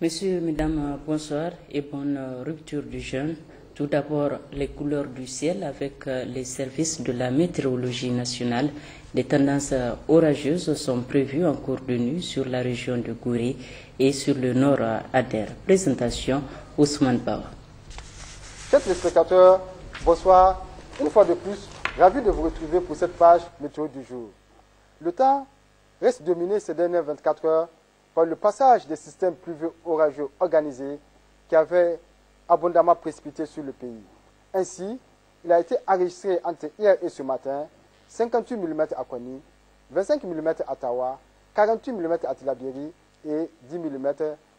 Messieurs, mesdames, bonsoir et bonne rupture du jeûne. Tout d'abord, les couleurs du ciel avec les services de la météorologie nationale. Des tendances orageuses sont prévues en cours de nuit sur la région de Gouré et sur le nord Ader. Présentation, Ousmane Bawa. Chers téléspectateurs, bonsoir. Une fois de plus, ravi de vous retrouver pour cette page météo du jour. Le temps reste dominé ces dernières 24 heures par le passage des systèmes pluvieux orageux organisés qui avaient abondamment précipité sur le pays. Ainsi, il a été enregistré entre hier et ce matin 58 mm à Kony, 25 mm à Tawa, 48 mm à Tillabéri et 10 mm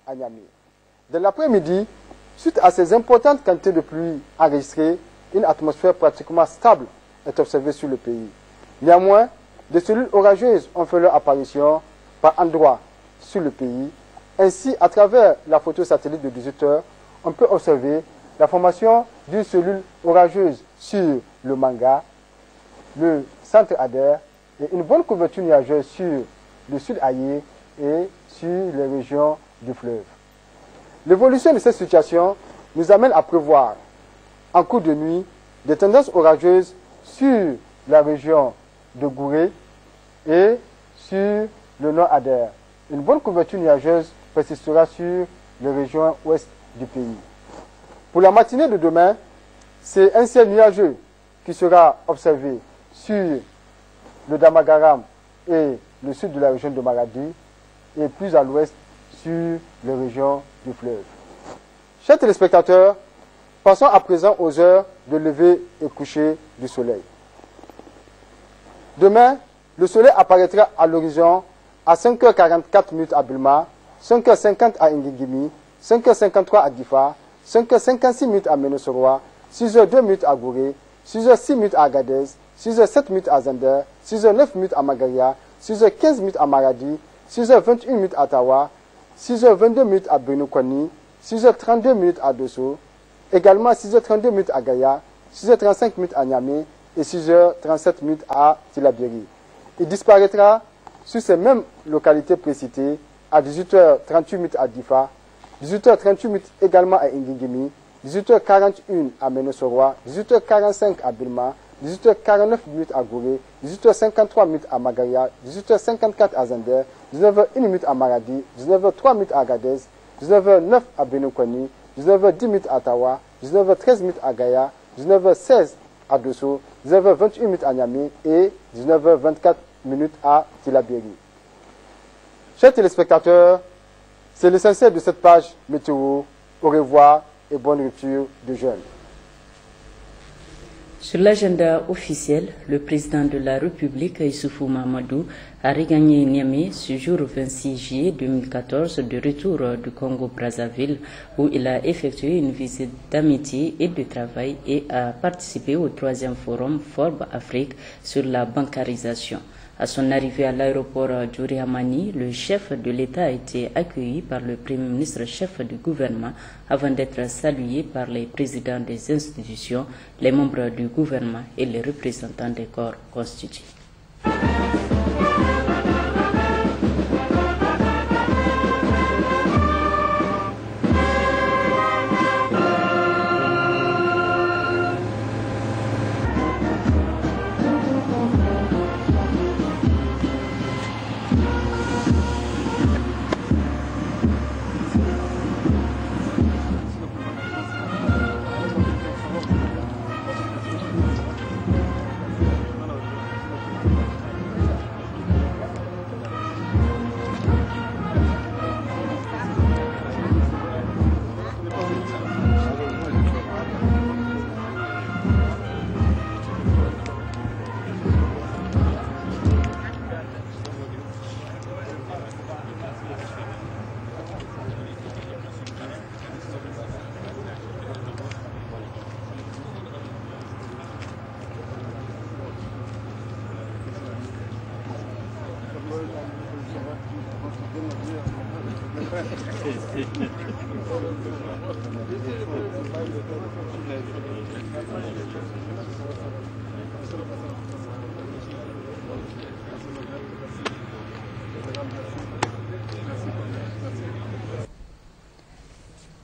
à Niamey. Dans l'après-midi, suite à ces importantes quantités de pluie enregistrées, une atmosphère pratiquement stable est observée sur le pays. Néanmoins, des cellules orageuses ont fait leur apparition par endroits sur le pays. Ainsi, à travers la photo satellite de 18 heures, on peut observer la formation d'une cellule orageuse sur le Manga, le centre Ader et une bonne couverture nuageuse sur le sud Aïe et sur les régions du fleuve. L'évolution de cette situation nous amène à prévoir en cours de nuit des tendances orageuses sur la région de Gouré et sur le nord Ader. Une bonne couverture nuageuse persistera sur les régions ouest du pays. Pour la matinée de demain, c'est un ciel nuageux qui sera observé sur le Damagaram et le sud de la région de Maradi et plus à l'ouest sur les régions du fleuve. Chers téléspectateurs, passons à présent aux heures de lever et coucher du soleil. Demain, le soleil apparaîtra à l'horizon à 5h44 à Bulma, 5h50 à Ngingimi, 5h53 à Difa, 5h56 à Ménosoroa, 6h02 à Gouré, 6h06 à Agadez, 6h07 à Zander, 6h09 à Magaria, 6h15 à Maradi, 6h21 à Tawa, 6h22 à Benokoni, 6h32 à Dosso, également 6h32 à Gaïa, 6h35 à Niamey et 6h37 à Tillabéri. Il disparaîtra sur ces mêmes localités précitées à 18h38 à Difa, 18h38 également à Ngingimi, 18h41 à Ménosoroa, 18h45 à Bilma, 18h49 à Gouré, 18h53 à Magaria, 18h54 à Zander, 19h01 à Maradi, 19h03 à Agadez, 19h09 à Benokoni, 19h10 à Tawa, 19h13 à Gaïa, 19h16 à Dosso, 19h21 à Niamey et 19h24 à Tillabéri. Chers téléspectateurs, c'est l'essentiel de cette page météo. Au revoir et bonne rupture de jeûne. Sur l'agenda officiel, le président de la République, Issoufou Mahamadou, a regagné Niamey ce jour 26 juillet 2014 de retour du Congo-Brazzaville où il a effectué une visite d'amitié et de travail et a participé au 3e forum Forbes Afrique sur la bancarisation. À son arrivée à l'aéroport Djouri Hamani, le chef de l'État a été accueilli par le Premier ministre chef du gouvernement avant d'être salué par les présidents des institutions, les membres du gouvernement et les représentants des corps constitués.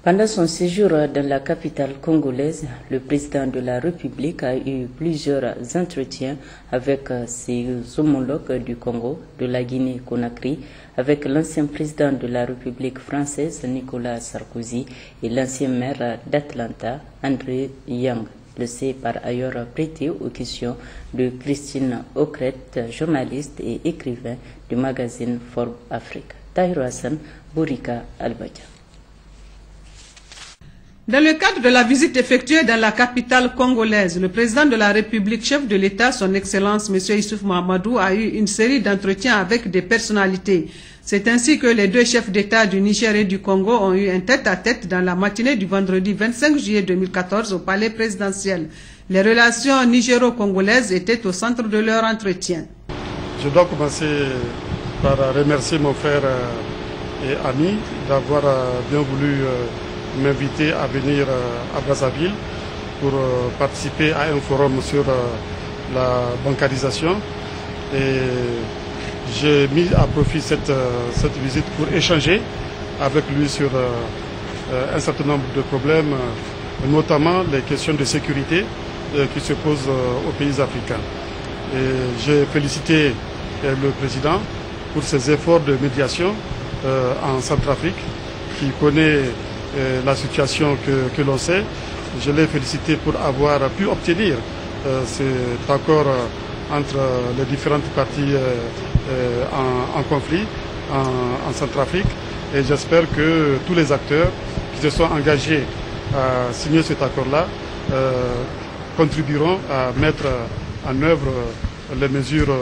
Pendant son séjour dans la capitale congolaise, le président de la République a eu plusieurs entretiens avec ses homologues du Congo, de la Guinée-Conakry, avec l'ancien président de la République française, Nicolas Sarkozy, et l'ancien maire d'Atlanta, André Yang. Le s'est par ailleurs prêté aux questions de Christine Ocret, journaliste et écrivain du magazine Forbes Afrique. Tahirou Hassan, Bourika Albadja. Dans le cadre de la visite effectuée dans la capitale congolaise, le président de la République, chef de l'État, son Excellence M. Issoufou Mahamadou, a eu une série d'entretiens avec des personnalités. C'est ainsi que les deux chefs d'État du Niger et du Congo ont eu un tête-à-tête dans la matinée du vendredi 25 juillet 2014 au palais présidentiel. Les relations nigéro-congolaises étaient au centre de leur entretien. Je dois commencer par remercier mon frère et ami d'avoir bien voulu m'inviter à venir à Brazzaville pour participer à un forum sur la bancarisation. Et j'ai mis à profit cette visite pour échanger avec lui sur un certain nombre de problèmes, notamment les questions de sécurité qui se posent aux pays africains. Et j'ai félicité le président pour ses efforts de médiation en Centrafrique, qui connaît la situation que l'on sait. Je l'ai félicité pour avoir pu obtenir cet accord entre les différentes parties en conflit en Centrafrique, et j'espère que tous les acteurs qui se sont engagés à signer cet accord-là contribueront à mettre en œuvre les mesures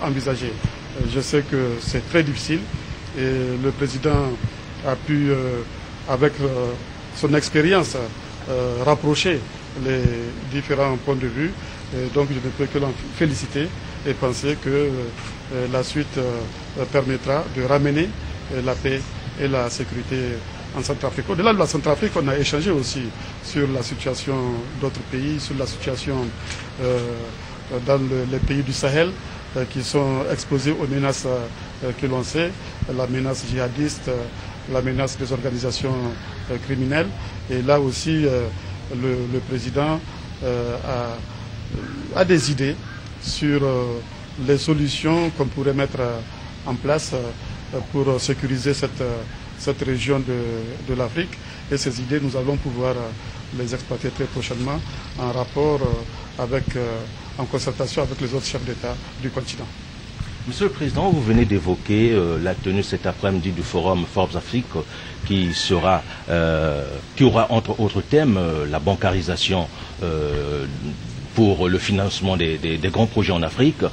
envisagées. Je sais que c'est très difficile et le président a pu avec son expérience, rapprocher les différents points de vue. Et donc je ne peux que l'en féliciter et penser que la suite permettra de ramener la paix et la sécurité en Centrafrique. Au-delà de la Centrafrique, on a échangé aussi sur la situation d'autres pays, sur la situation dans les pays du Sahel qui sont exposés aux menaces que l'on sait, la menace djihadiste, la menace des organisations criminelles. Et là aussi, le président a des idées sur les solutions qu'on pourrait mettre en place pour sécuriser cette région de l'Afrique. Et ces idées, nous allons pouvoir les exploiter très prochainement en rapport en concertation avec les autres chefs d'État du continent. Monsieur le Président, vous venez d'évoquer la tenue cet après-midi du forum Forbes Afrique qui aura entre autres thèmes la bancarisation pour le financement des grands projets en Afrique.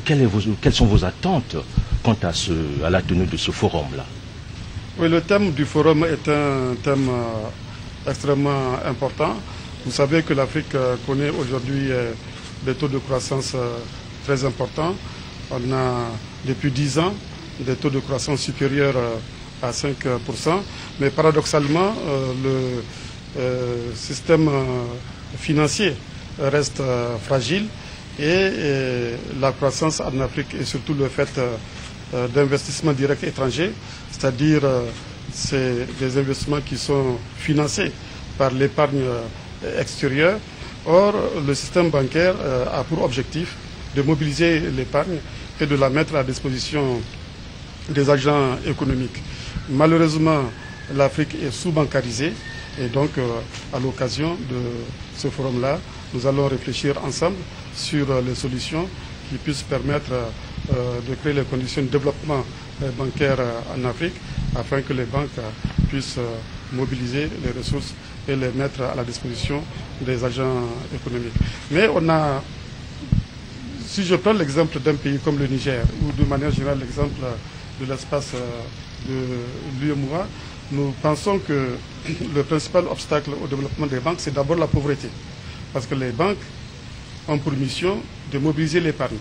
Quelles sont vos attentes quant à la tenue de ce forum-là? Oui, le thème du forum est un thème extrêmement important. Vous savez que l'Afrique connaît aujourd'hui des taux de croissance très importants. On a depuis 10 ans des taux de croissance supérieurs à 5%. Mais paradoxalement, le système financier reste fragile et la croissance en Afrique et surtout le fait d'investissements directs étrangers, c'est-à-dire c'est des investissements qui sont financés par l'épargne extérieure. Or, le système bancaire a pour objectif de mobiliser l'épargne et de la mettre à disposition des agents économiques. Malheureusement, l'Afrique est sous-bancarisée et donc à l'occasion de ce forum-là, nous allons réfléchir ensemble sur les solutions qui puissent permettre de créer les conditions de développement bancaire en Afrique afin que les banques puissent mobiliser les ressources et les mettre à la disposition des agents économiques. Mais si je prends l'exemple d'un pays comme le Niger, ou de manière générale l'exemple de l'espace de l'UEMOA, nous pensons que le principal obstacle au développement des banques, c'est d'abord la pauvreté. Parce que les banques ont pour mission de mobiliser l'épargne.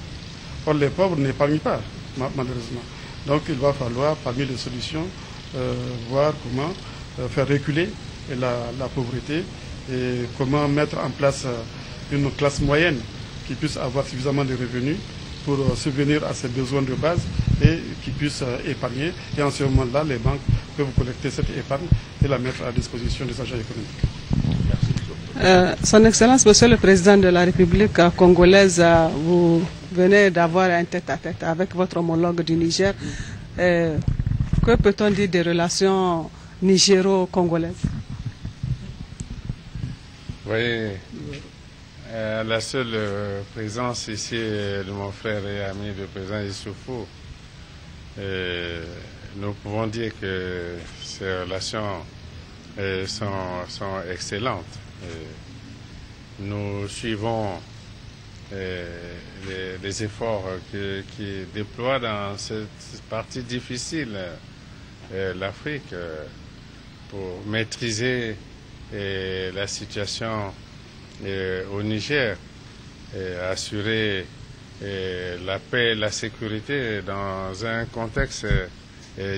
Or, les pauvres n'épargnent pas, malheureusement. Donc, il va falloir, parmi les solutions, voir comment faire reculer la pauvreté et comment mettre en place une classe moyenne qui puisse avoir suffisamment de revenus pour subvenir à ses besoins de base et qui puisse épargner. Et en ce moment-là, les banques peuvent collecter cette épargne et la mettre à disposition des agents économiques. Son Excellence, Monsieur le Président de la République congolaise, vous venez d'avoir un tête-à-tête avec votre homologue du Niger. Que peut-on dire des relations nigéro-congolaises? Oui, la seule présence ici de mon frère et ami, le président Issoufou, nous pouvons dire que ces relations sont excellentes. Nous suivons les efforts qui déploient dans cette partie difficile l'Afrique pour maîtriser la situation au Niger et assurer la paix et la sécurité dans un contexte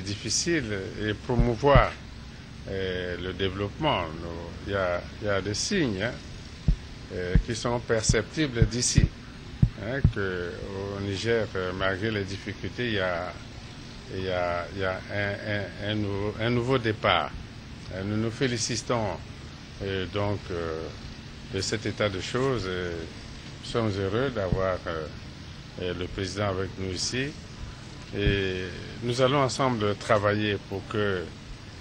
difficile et promouvoir le développement. Il y a des signes qui sont perceptibles d'ici, qu'au Niger, malgré les difficultés, il y a un nouveau départ. Nous nous félicitons donc de cet état de choses. Nous sommes heureux d'avoir le président avec nous ici et nous allons ensemble travailler pour que,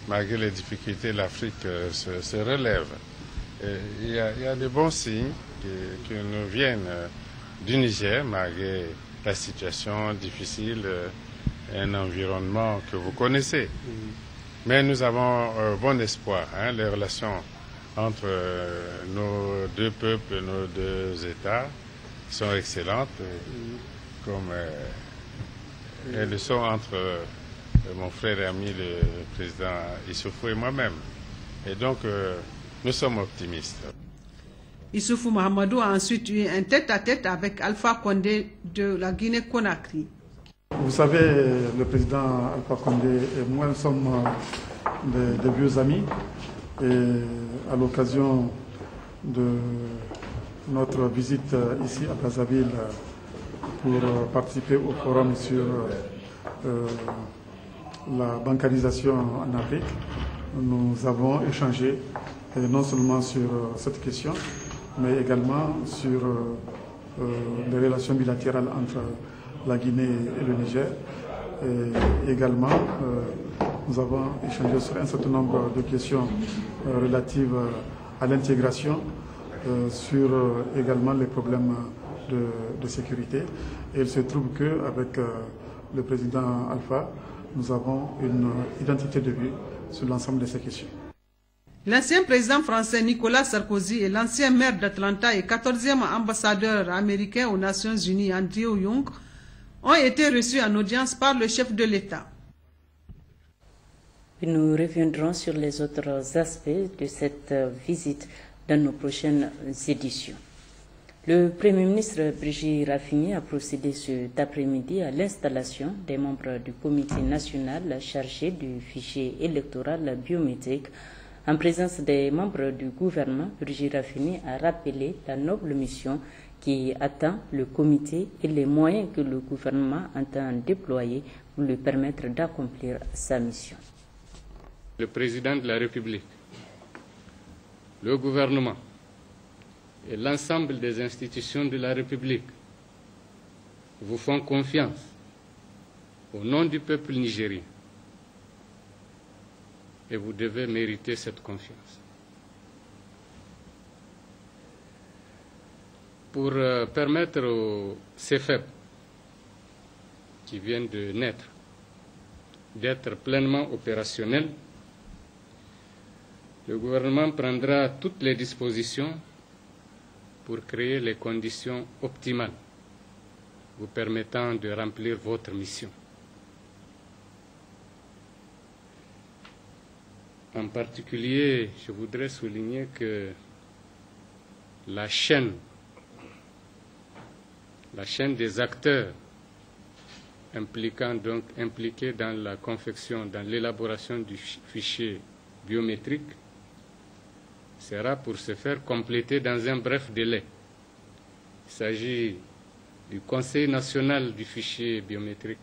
malgré les difficultés, l'Afrique se relève. Il y a de bons signes qui nous viennent du Niger, malgré la situation difficile, un environnement que vous connaissez. Mais nous avons bon espoir. Les relations entre nos deux peuples, nos deux États sont excellentes, comme elles le sont entre mon frère et ami, le président Issoufou et moi-même. Et donc, nous sommes optimistes. Issoufou Mahamadou a ensuite eu un tête-à-tête avec Alpha Condé de la Guinée-Conakry. Vous savez, le président Alpha Condé et moi, nous sommes des vieux amis. Et à l'occasion de notre visite ici à Brazzaville pour participer au forum sur la bancarisation en Afrique, nous avons échangé non seulement sur cette question, mais également sur les relations bilatérales entre la Guinée et le Niger. Et également, nous avons échangé sur un certain nombre de questions relatives à l'intégration, sur également les problèmes de sécurité. Et il se trouve qu'avec le président Alpha, nous avons une identité de vue sur l'ensemble de ces questions. L'ancien président français Nicolas Sarkozy et l'ancien maire d'Atlanta et 14e ambassadeur américain aux Nations Unies Andrew Young ont été reçus en audience par le chef de l'État. Nous reviendrons sur les autres aspects de cette visite dans nos prochaines éditions. Le Premier ministre Brigitte Raffini a procédé cet après-midi à l'installation des membres du comité national chargé du fichier électoral biométrique. En présence des membres du gouvernement, Brigitte Raffini a rappelé la noble mission qui attend le comité et les moyens que le gouvernement entend déployer pour lui permettre d'accomplir sa mission. Le président de la République, le gouvernement et l'ensemble des institutions de la République vous font confiance au nom du peuple nigérien et vous devez mériter cette confiance. Pour permettre aux CFEP qui viennent de naître d'être pleinement opérationnels, le gouvernement prendra toutes les dispositions pour créer les conditions optimales vous permettant de remplir votre mission. En particulier, je voudrais souligner que la chaîne des acteurs impliqués dans la confection, dans l'élaboration du fichier biométrique sera pour se faire compléter dans un bref délai. Il s'agit du Conseil national du fichier biométrique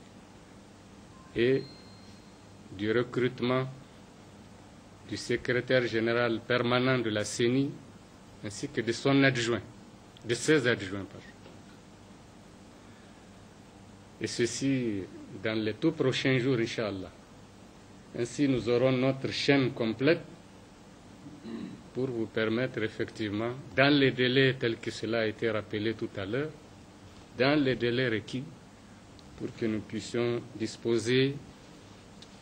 et du recrutement du secrétaire général permanent de la CENI, ainsi que de son adjoint, de ses adjoints. Et ceci dans les tout prochains jours, Inch'Allah. Ainsi, nous aurons notre chaîne complète pour vous permettre effectivement, dans les délais tels que cela a été rappelé tout à l'heure, dans les délais requis, pour que nous puissions disposer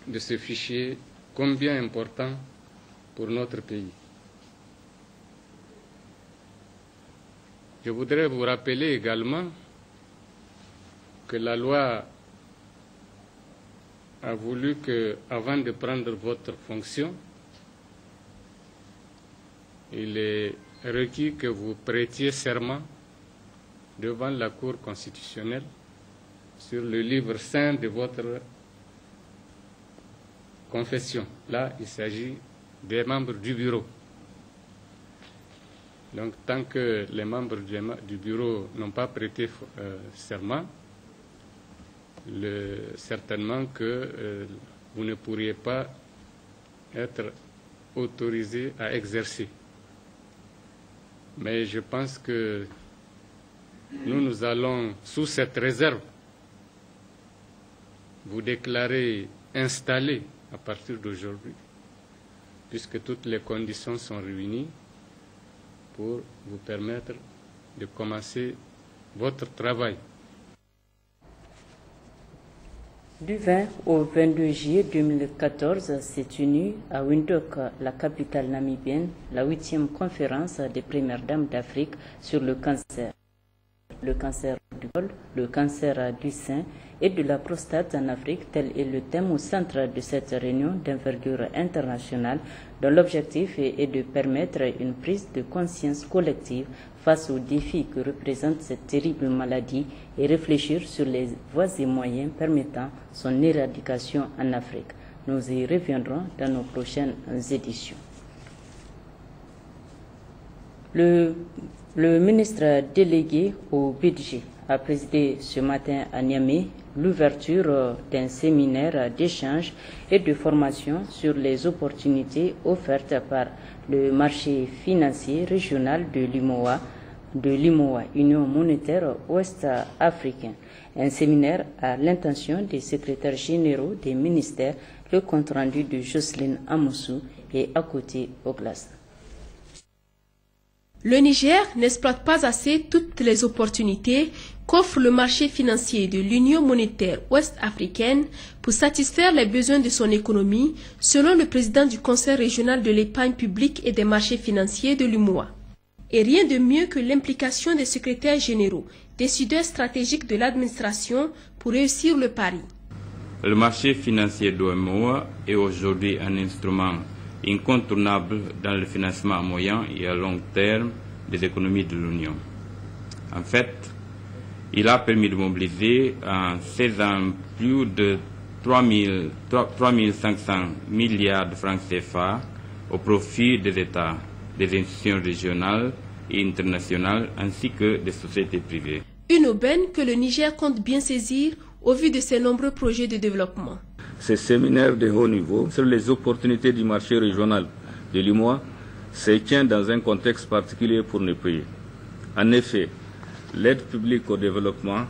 de ce fichier combien important pour notre pays. Je voudrais vous rappeler également que la loi a voulu que, avant de prendre votre fonction, il est requis que vous prêtiez serment devant la Cour constitutionnelle sur le livre saint de votre confession. Là, il s'agit des membres du bureau. Donc, tant que les membres du bureau n'ont pas prêté serment, certainement que vous ne pourriez pas être autorisé à exercer. Mais je pense que nous allons, sous cette réserve, vous déclarer installé à partir d'aujourd'hui, puisque toutes les conditions sont réunies pour vous permettre de commencer votre travail. Du 20 au 22 juillet 2014 s'est tenue à Windhoek, la capitale namibienne, la 8e conférence des premières dames d'Afrique sur le cancer du col, le cancer du sein et de la prostate en Afrique. Tel est le thème au centre de cette réunion d'envergure internationale dont l'objectif est de permettre une prise de conscience collective face aux défis que représente cette terrible maladie et réfléchir sur les voies et moyens permettant son éradication en Afrique. Nous y reviendrons dans nos prochaines éditions. Le ministre délégué au budget a présidé ce matin à Niamey l'ouverture d'un séminaire d'échange et de formation sur les opportunités offertes par le marché financier régional de l'IMOA, Union monétaire ouest-africaine. Un séminaire à l'intention des secrétaires généraux des ministères, le compte-rendu de Jocelyne Amoussou et à côté Oglas. Le Niger n'exploite pas assez toutes les opportunités qu'offre le marché financier de l'Union monétaire ouest-africaine pour satisfaire les besoins de son économie, selon le président du Conseil régional de l'épargne publique et des marchés financiers de l'UMOA. Et rien de mieux que l'implication des secrétaires généraux, décideurs stratégiques de l'administration pour réussir le pari. Le marché financier de l'UMOA est aujourd'hui un instrument incontournable dans le financement à moyen et à long terme des économies de l'Union. En fait, il a permis de mobiliser en 16 ans plus de 3 500 milliards de francs CFA au profit des États, des institutions régionales et internationales ainsi que des sociétés privées. Une aubaine que le Niger compte bien saisir au vu de ses nombreux projets de développement. Ce séminaire de haut niveau sur les opportunités du marché régional de l'IMOA se tient dans un contexte particulier pour nos pays. En effet, l'aide publique au développement,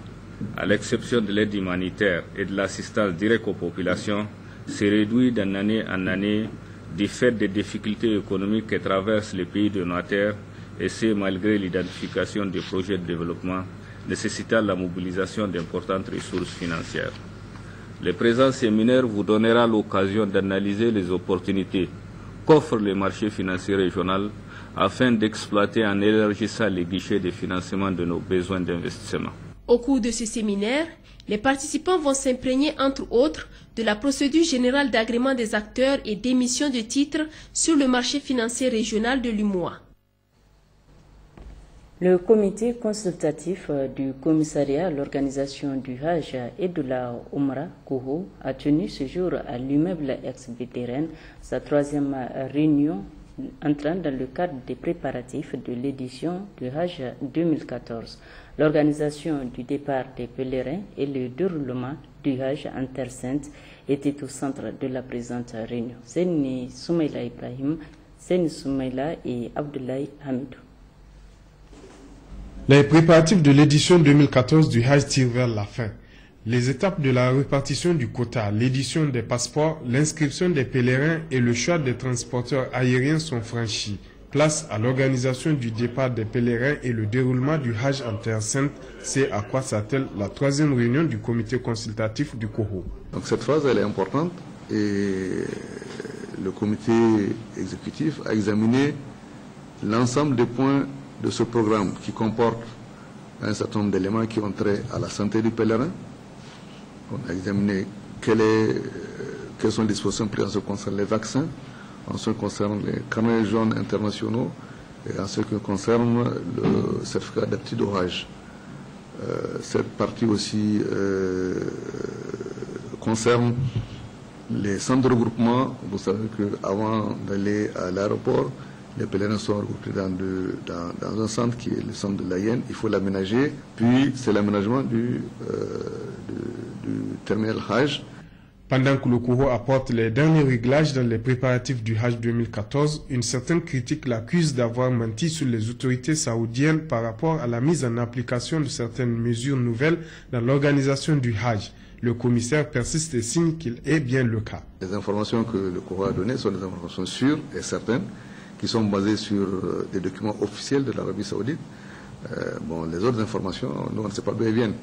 à l'exception de l'aide humanitaire et de l'assistance directe aux populations, se réduit d'année en année du fait des difficultés économiques que traversent les pays donataires, et ce malgré l'identification des projets de développement nécessitant la mobilisation d'importantes ressources financières. Le présent séminaire vous donnera l'occasion d'analyser les opportunités qu'offre le marché financier régional afin d'exploiter en élargissant les guichets de financement de nos besoins d'investissement. Au cours de ce séminaire, les participants vont s'imprégner, entre autres, de la procédure générale d'agrément des acteurs et d'émission de titres sur le marché financier régional de l'UMOA. Le comité consultatif du commissariat à l'organisation du Hajj et de la Umrah, Koho, a tenu ce jour à l'immeuble ex-vétérane sa 3e réunion entrant dans le cadre des préparatifs de l'édition du Hajj 2014. L'organisation du départ des pèlerins et le déroulement du Hajj en Terre Sainte étaient au centre de la présente réunion. Seni Soumaïla Ibrahim, Seni Soumaïla et Abdoulaye Hamidou. Les préparatifs de l'édition 2014 du Hajj tirent vers la fin. Les étapes de la répartition du quota, l'édition des passeports, l'inscription des pèlerins et le choix des transporteurs aériens sont franchis. Place à l'organisation du départ des pèlerins et le déroulement du Hajj en Terre Sainte. C'est à quoi s'attelle la 3e réunion du comité consultatif du COHO. Donc cette phase elle est importante et le comité exécutif a examiné l'ensemble des points de ce programme qui comporte un certain nombre d'éléments qui ont trait à la santé du pèlerin. On a examiné quelles sont les dispositions prises en ce qui concerne les vaccins, en ce qui concerne les carnets jaunes internationaux et en ce qui concerne le certificat d'aptitude au Hajj. Cette partie aussi concerne les centres de regroupement. Vous savez qu'avant d'aller à l'aéroport, les pèlerins sont regroupés dans un centre qui est le centre de l'Aïen. Il faut l'aménager. Puis c'est l'aménagement du terminal Hajj. Pendant que le COHO apporte les derniers réglages dans les préparatifs du Hajj 2014, une certaine critique l'accuse d'avoir menti sur les autorités saoudiennes par rapport à la mise en application de certaines mesures nouvelles dans l'organisation du Hajj. Le commissaire persiste et signe qu'il est bien le cas. Les informations que le COHO a données sont des informations sûres et certaines, qui sont basées sur des documents officiels de l'Arabie Saoudite. Les autres informations, nous on ne sait pas d'où elles viennent.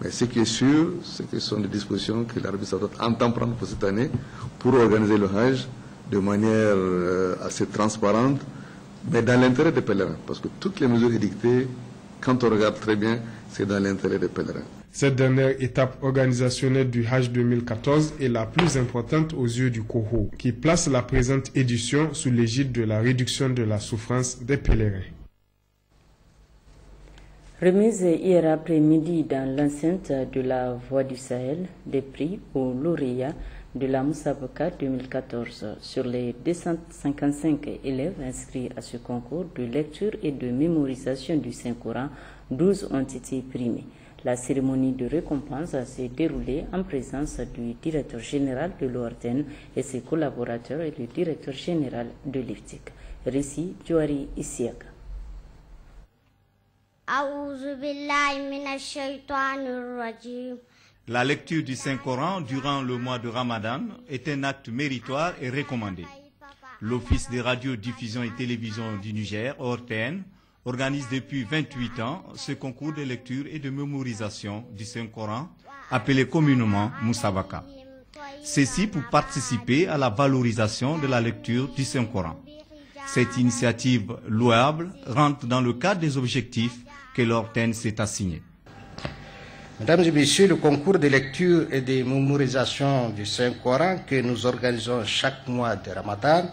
Mais ce qui est sûr, c'est que ce sont des dispositions que l'Arabie Saoudite entend prendre pour cette année pour organiser le Hajj de manière assez transparente, mais dans l'intérêt des pèlerins. Parce que toutes les mesures édictées, quand on regarde très bien, c'est dans l'intérêt des pèlerins. Cette dernière étape organisationnelle du Hajj 2014 est la plus importante aux yeux du COHO, qui place la présente édition sous l'égide de la réduction de la souffrance des pèlerins. Remise hier après-midi dans l'enceinte de la Voix du Sahel des prix aux lauréats de la Moussabaka 2014. Sur les 255 élèves inscrits à ce concours de lecture et de mémorisation du Saint-Coran, 12 ont été primés. La cérémonie de récompense s'est déroulée en présence du directeur général de l'ORTN et ses collaborateurs et le directeur général de l'IFTIC. Récit Jouari Isiaka. La lecture du Saint-Coran durant le mois de Ramadan est un acte méritoire et recommandé. L'Office des radiodiffusions et télévisions du Niger, ORTN, organise depuis 28 ans ce concours de lecture et de mémorisation du Saint-Coran, appelé communément Moussabaka. Ceci pour participer à la valorisation de la lecture du Saint-Coran. Cette initiative louable rentre dans le cadre des objectifs que l'ORTN s'est assigné. Mesdames et messieurs, le concours de lecture et de mémorisation du Saint-Coran que nous organisons chaque mois de Ramadan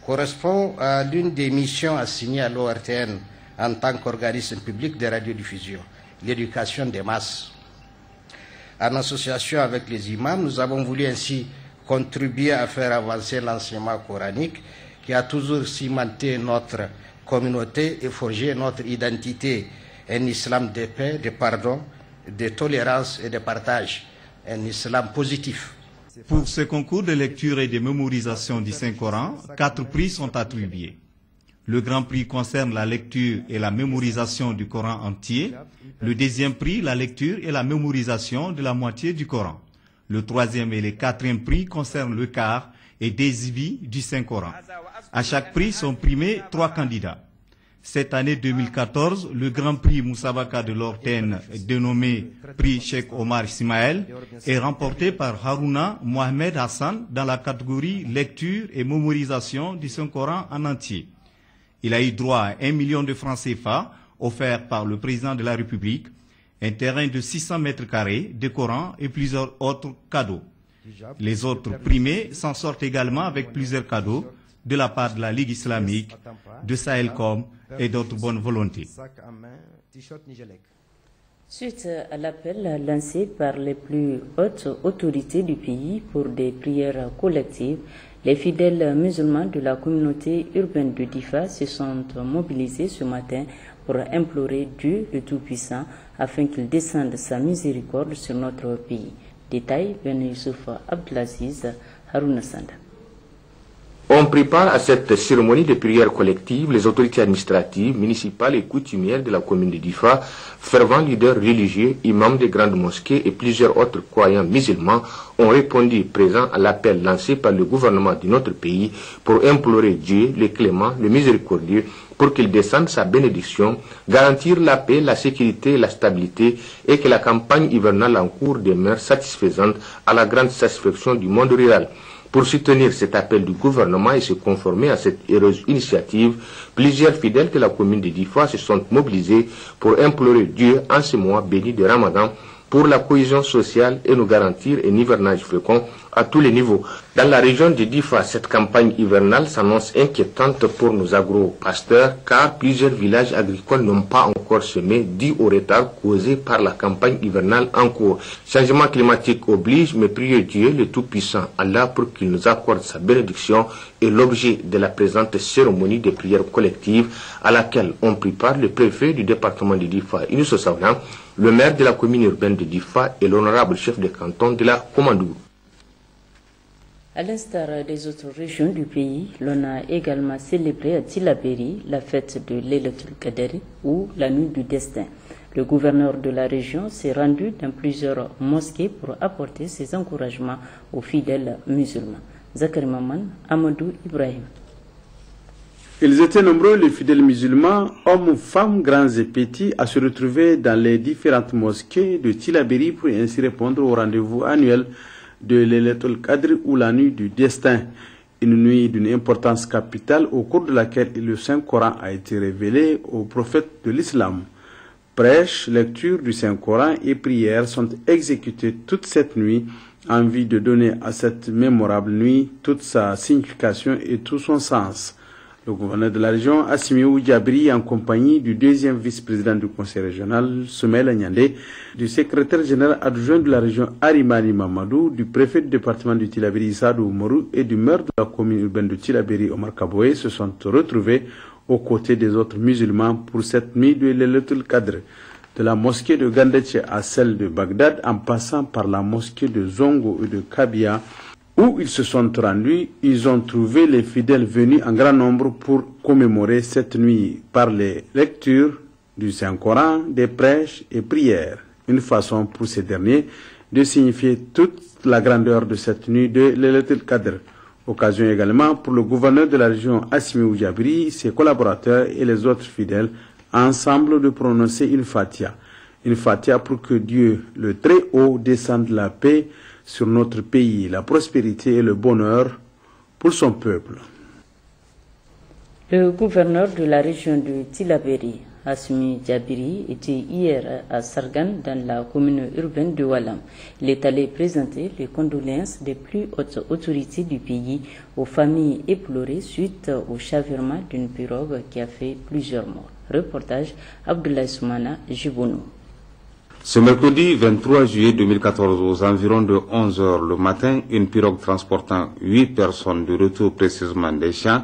correspond à l'une des missions assignées à l'ORTN en tant qu'organisme public de radiodiffusion, l'éducation des masses. En association avec les imams, nous avons voulu ainsi contribuer à faire avancer l'enseignement coranique qui a toujours cimenté notre communauté et forgé notre identité, un islam de paix, de pardon, de tolérance et de partage, un islam positif. Pour ce concours de lecture et de mémorisation du Saint-Coran, 4 prix sont attribués. Le grand prix concerne la lecture et la mémorisation du Coran entier. Le deuxième prix, la lecture et la mémorisation de la moitié du Coran. Le troisième et le quatrième prix concernent le quart et des vies du Saint-Coran. À chaque prix sont primés 3 candidats. Cette année 2014, le Grand Prix Moussabaka de l'ORTN, dénommé Prix Cheikh Omar Ismaël, est remporté par Haruna Mohamed Hassan dans la catégorie lecture et mémorisation du Saint-Coran en entier. Il a eu droit à 1 million de francs CFA offert par le président de la République, un terrain de 600 mètres carrés, des Corans et plusieurs autres cadeaux. Les autres primés s'en sortent également avec plusieurs cadeaux de la part de la Ligue islamique, de Sahelcom et d'autres bonnes volontés. Suite à l'appel lancé par les plus hautes autorités du pays pour des prières collectives, les fidèles musulmans de la communauté urbaine de Difa se sont mobilisés ce matin pour implorer Dieu le Tout-Puissant afin qu'il descende sa miséricorde sur notre pays. Détail, Ben Youssouf Abdelaziz, Harouna Sanda. On prépare à cette cérémonie de prière collective les autorités administratives, municipales et coutumières de la commune de Difa, fervents leaders religieux, imams des grandes mosquées et plusieurs autres croyants musulmans ont répondu présents à l'appel lancé par le gouvernement de notre pays pour implorer Dieu, le clément, le miséricordieux, pour qu'il descende sa bénédiction, garantir la paix, la sécurité et la stabilité et que la campagne hivernale en cours demeure satisfaisante à la grande satisfaction du monde rural. Pour soutenir cet appel du gouvernement et se conformer à cette heureuse initiative, plusieurs fidèles de la commune de Difa se sont mobilisés pour implorer Dieu en ce mois béni de Ramadan pour la cohésion sociale et nous garantir un hivernage fécond à tous les niveaux. Dans la région de Difa, cette campagne hivernale s'annonce inquiétante pour nos agro-pasteurs car plusieurs villages agricoles n'ont pas encore semé dû au retard causé par la campagne hivernale en cours. Changement climatique oblige, mais priez Dieu le Tout-Puissant Allah pour qu'il nous accorde sa bénédiction est l'objet de la présente cérémonie de prière collective à laquelle on prépare le préfet du département de Difa, Inousso Saoulan, le maire de la commune urbaine de Difa et l'honorable chef de canton de la Komandou. À l'instar des autres régions du pays, l'on a également célébré à Tillabéri la fête de Laylatul Qadr ou la nuit du destin. Le gouverneur de la région s'est rendu dans plusieurs mosquées pour apporter ses encouragements aux fidèles musulmans. Zakari Maman, Amadou Ibrahim. Ils étaient nombreux, les fidèles musulmans, hommes, femmes, grands et petits, à se retrouver dans les différentes mosquées de Tillabéri pour ainsi répondre au rendez-vous annuel de Laylatul Qadr ou la nuit du destin, une nuit d'une importance capitale au cours de laquelle le Saint-Coran a été révélé au prophète de l'islam. Prêches, lecture du Saint-Coran et prières sont exécutées toute cette nuit en vue de donner à cette mémorable nuit toute sa signification et tout son sens. Le gouverneur de la région, Assimiou Diabri, en compagnie du deuxième vice-président du conseil régional, Soumaïla Nyandé, du secrétaire général adjoint de la région, Arimani Mamadou, du préfet du département du Tillabéri, Sadou Mourou, et du maire de la commune urbaine de Tillabéri, Omar Kaboué, se sont retrouvés aux côtés des autres musulmans pour cette nuit de Laylatul Qadr. De la mosquée de Gandetche à celle de Bagdad, en passant par la mosquée de Zongo et de Kabia, où ils se sont rendus, ils ont trouvé les fidèles venus en grand nombre pour commémorer cette nuit par les lectures du Saint-Coran, des prêches et prières. Une façon pour ces derniers de signifier toute la grandeur de cette nuit de Laylatul Qadr. Occasion également pour le gouverneur de la région Assimiou Diabri, ses collaborateurs et les autres fidèles ensemble de prononcer une fatia. Une fatia pour que Dieu, le Très-Haut, descende la paix sur notre pays, la prospérité et le bonheur pour son peuple. Le gouverneur de la région de Tillabéri, Assimi Diabiri, était hier à Sargan, dans la commune urbaine de Walam. Il est allé présenter les condoléances des plus hautes autorités du pays aux familles éplorées suite au chavirement d'une pirogue qui a fait plusieurs morts. Reportage Abdoulaye Soumana, Djibounou. Ce mercredi 23 juillet 2014, aux environs de 11 h le matin, une pirogue transportant 8 personnes de retour précisément des champs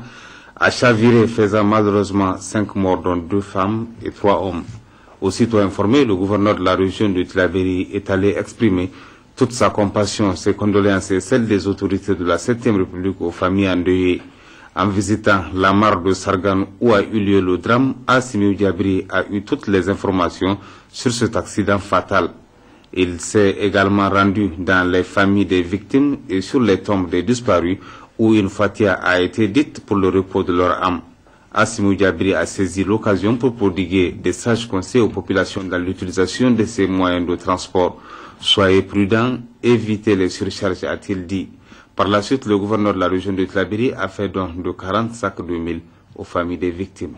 a chaviré, faisant malheureusement 5 morts, dont 2 femmes et 3 hommes. Aussitôt informé, le gouverneur de la région de Tillabéri est allé exprimer toute sa compassion, ses condoléances et celles des autorités de la 7e République aux familles endeuillées. En visitant la mare de Sargan où a eu lieu le drame, Assimiou Diabri a eu toutes les informations sur cet accident fatal. Il s'est également rendu dans les familles des victimes et sur les tombes des disparus où une fatia a été dite pour le repos de leur âme. Assimiou Diabri a saisi l'occasion pour prodiguer des sages conseils aux populations dans l'utilisation de ces moyens de transport. Soyez prudents, évitez les surcharges, a-t-il dit. Par la suite, le gouverneur de la région de Tillabéri a fait don de 40 sacs de mil aux familles des victimes.